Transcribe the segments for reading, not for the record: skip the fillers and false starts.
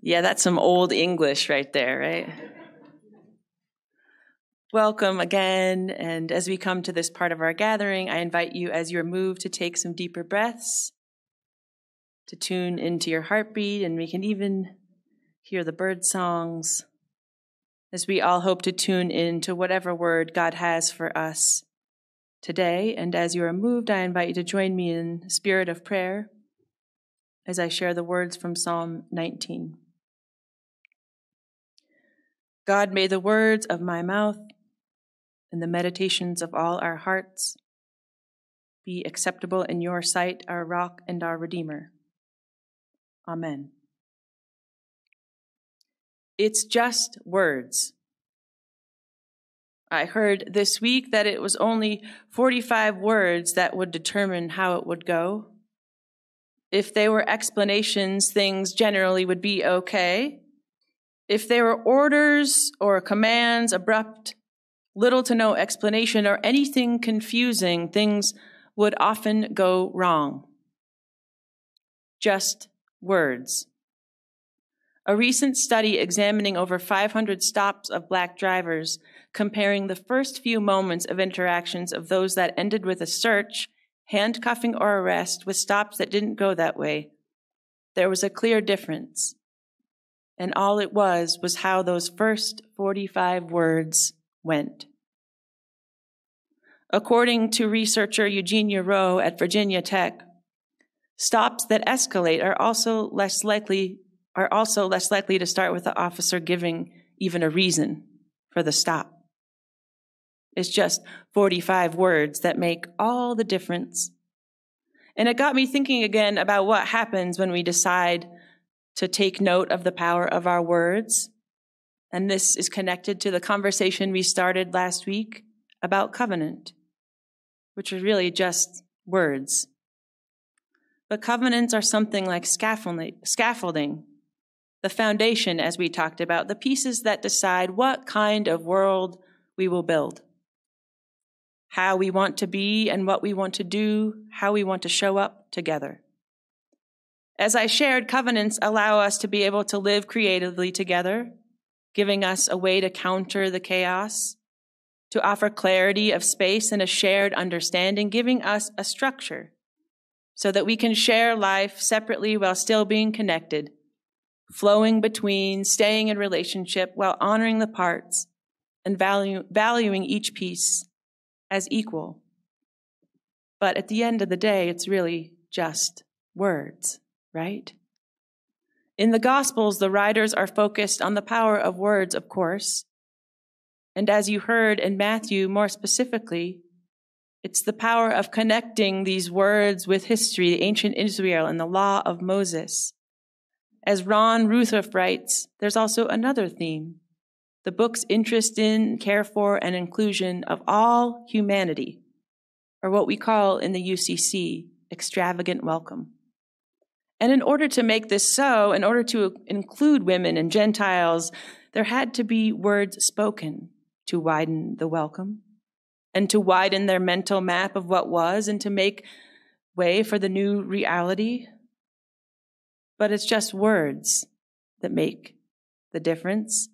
Yeah, that's some old English right there, right? Welcome again, and as we come to this part of our gathering, I invite you, as you're moved, to take some deeper breaths, to tune into your heartbeat, and we can even hear the bird songs, as we all hope to tune into whatever word God has for us today. And as you are moved, I invite you to join me in a spirit of prayer as I share the words from Psalm 19. God, may the words of my mouth and the meditations of all our hearts be acceptable in your sight, our rock and our redeemer. Amen. It's just words. I heard this week that it was only 45 words that would determine how it would go. If they were explanations, things generally would be okay. If they were orders or commands, abrupt, little to no explanation, or anything confusing, things would often go wrong. Just words. A recent study examining over 500 stops of Black drivers, comparing the first few moments of interactions of those that ended with a search, handcuffing, or arrest with stops that didn't go that way, there was a clear difference. And all it was how those first 45 words went. According to researcher Eugenia Rowe at Virginia Tech, stops that escalate are also less likely to start with the officer giving even a reason for the stop. It's just 45 words that make all the difference. And it got me thinking again about what happens when we decide to take note of the power of our words. And this is connected to the conversation we started last week about covenant, which are really just words. But covenants are something like scaffolding, the foundation, as we talked about, the pieces that decide what kind of world we will build, how we want to be and what we want to do, how we want to show up together. As I shared, covenants allow us to be able to live creatively together, giving us a way to counter the chaos, to offer clarity of space and a shared understanding, giving us a structure so that we can share life separately while still being connected, flowing between, staying in relationship while honoring the parts and valuing each piece as equal. But at the end of the day, it's really just words. Right? In the Gospels, the writers are focused on the power of words, of course. And as you heard in Matthew, more specifically, it's the power of connecting these words with history, the ancient Israel, and the law of Moses. As Ron Rutherford writes, there's also another theme, the book's interest in, care for, and inclusion of all humanity, or what we call in the UCC, extravagant welcome. And in order to make this so, in order to include women and Gentiles, there had to be words spoken to widen the welcome and to widen their mental map of what was and to make way for the new reality. But it's just words that make the difference.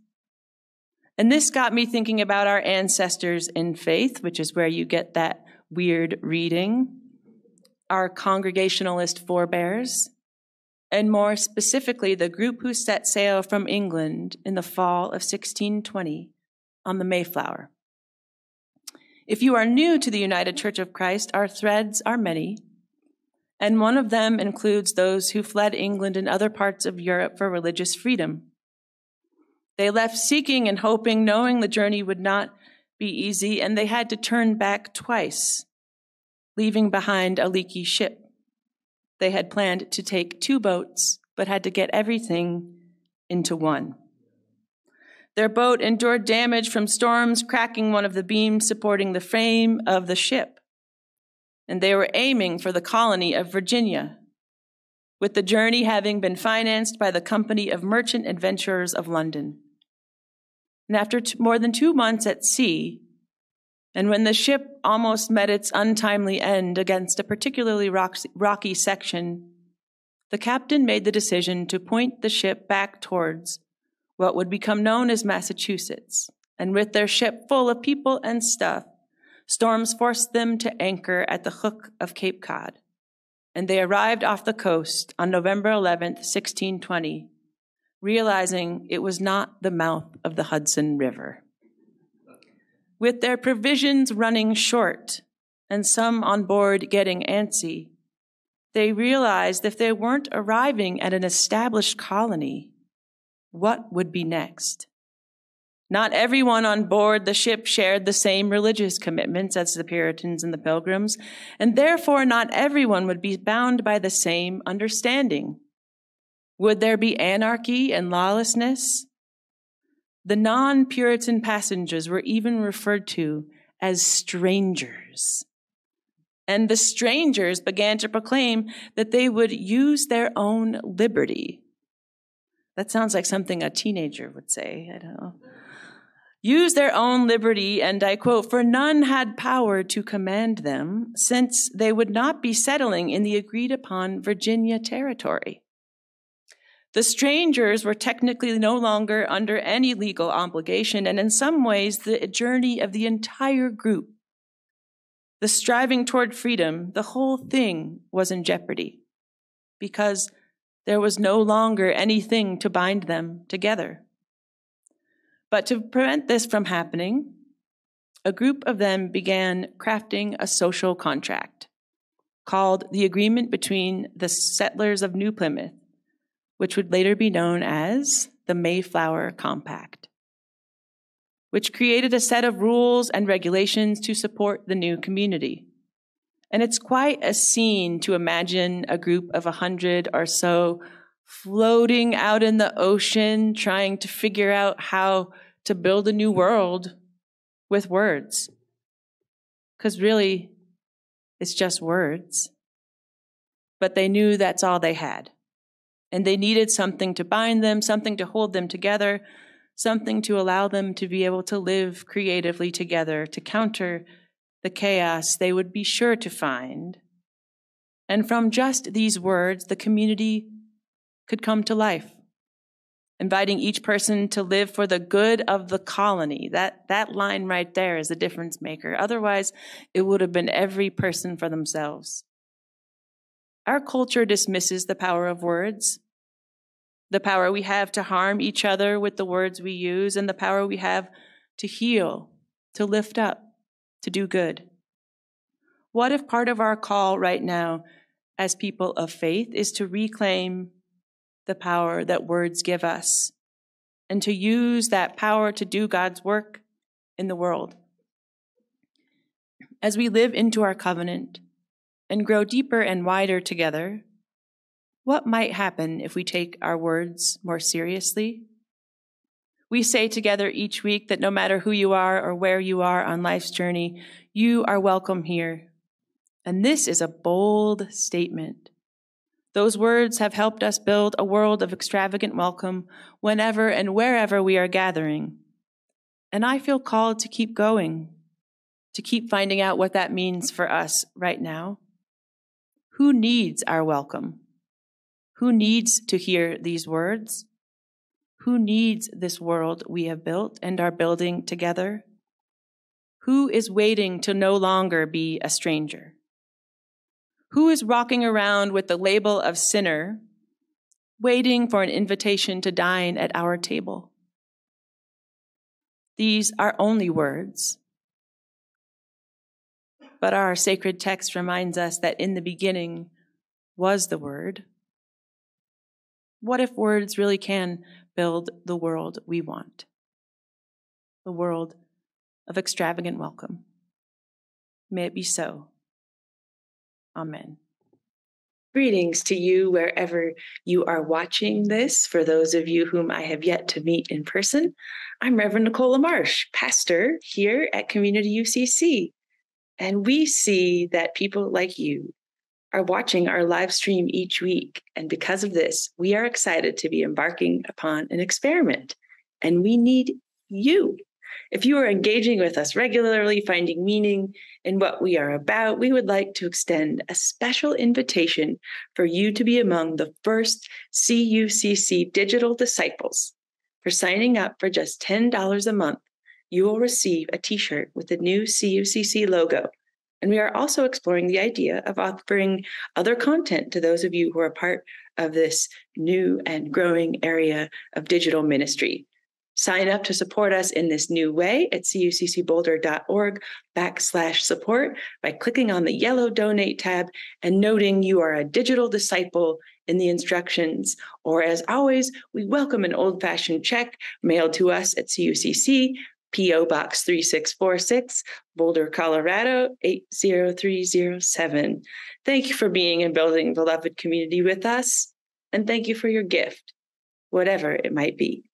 And this got me thinking about our ancestors in faith, which is where you get that weird reading, our Congregationalist forebears, and more specifically, the group who set sail from England in the fall of 1620 on the Mayflower. If you are new to the United Church of Christ, our threads are many, and one of them includes those who fled England and other parts of Europe for religious freedom. They left seeking and hoping, knowing the journey would not be easy, and they had to turn back twice, leaving behind a leaky ship. They had planned to take 2 boats, but had to get everything into one. Their boat endured damage from storms, cracking one of the beams supporting the frame of the ship. And they were aiming for the colony of Virginia, with the journey having been financed by the Company of Merchant Adventurers of London. And after more than 2 months at sea, and when the ship almost met its untimely end against a particularly rocky section, the captain made the decision to point the ship back towards what would become known as Massachusetts. And with their ship full of people and stuff, storms forced them to anchor at the hook of Cape Cod. And they arrived off the coast on November 11th, 1620, realizing it was not the mouth of the Hudson River. With their provisions running short and some on board getting antsy, they realized if they weren't arriving at an established colony, what would be next? Not everyone on board the ship shared the same religious commitments as the Puritans and the Pilgrims, and therefore not everyone would be bound by the same understanding. Would there be anarchy and lawlessness? The non-Puritan passengers were even referred to as strangers. And the strangers began to proclaim that they would use their own liberty. That sounds like something a teenager would say, I don't know. Use their own liberty, and I quote, "For none had power to command them, since they would not be settling in the agreed-upon Virginia territory." The strangers were technically no longer under any legal obligation, and in some ways, the journey of the entire group, the striving toward freedom, the whole thing was in jeopardy, because there was no longer anything to bind them together. But to prevent this from happening, a group of them began crafting a social contract called the Agreement between the Settlers of New Plymouth, which would later be known as the Mayflower Compact, which created a set of rules and regulations to support the new community. And it's quite a scene to imagine a group of 100 or so floating out in the ocean, trying to figure out how to build a new world with words. Because really, it's just words. But they knew that's all they had. And they needed something to bind them, something to hold them together, something to allow them to be able to live creatively together, to counter the chaos they would be sure to find. And from just these words, the community could come to life, inviting each person to live for the good of the colony. That line right there is a difference maker. Otherwise, it would have been every person for themselves. Our culture dismisses the power of words, the power we have to harm each other with the words we use, and the power we have to heal, to lift up, to do good. What if part of our call right now as people of faith is to reclaim the power that words give us and to use that power to do God's work in the world? As we live into our covenant and grow deeper and wider together, what might happen if we take our words more seriously? We say together each week that no matter who you are or where you are on life's journey, you are welcome here. And this is a bold statement. Those words have helped us build a world of extravagant welcome whenever and wherever we are gathering. And I feel called to keep going, to keep finding out what that means for us right now. Who needs our welcome? Who needs to hear these words? Who needs this world we have built and are building together? Who is waiting to no longer be a stranger? Who is rocking around with the label of sinner, waiting for an invitation to dine at our table? These are only words, but our sacred text reminds us that in the beginning was the Word. What if words really can build the world we want? The world of extravagant welcome. May it be so. Amen. Greetings to you wherever you are watching this. For those of you whom I have yet to meet in person, I'm Reverend Nicola Marsh, pastor here at Community UCC. And we see that people like you are watching our live stream each week. And because of this, we are excited to be embarking upon an experiment. And we need you. If you are engaging with us regularly, finding meaning in what we are about, we would like to extend a special invitation for you to be among the first CUCC Digital Disciples. For signing up for just $10 a month, you will receive a t-shirt with the new CUCC logo. And we are also exploring the idea of offering other content to those of you who are part of this new and growing area of digital ministry. Sign up to support us in this new way at cuccboulder.org/support by clicking on the yellow donate tab and noting you are a digital disciple in the instructions. Or as always, we welcome an old-fashioned check mailed to us at CUCC, P.O. Box 3646, Boulder, Colorado 80307. Thank you for being and building beloved community with us, and thank you for your gift, whatever it might be.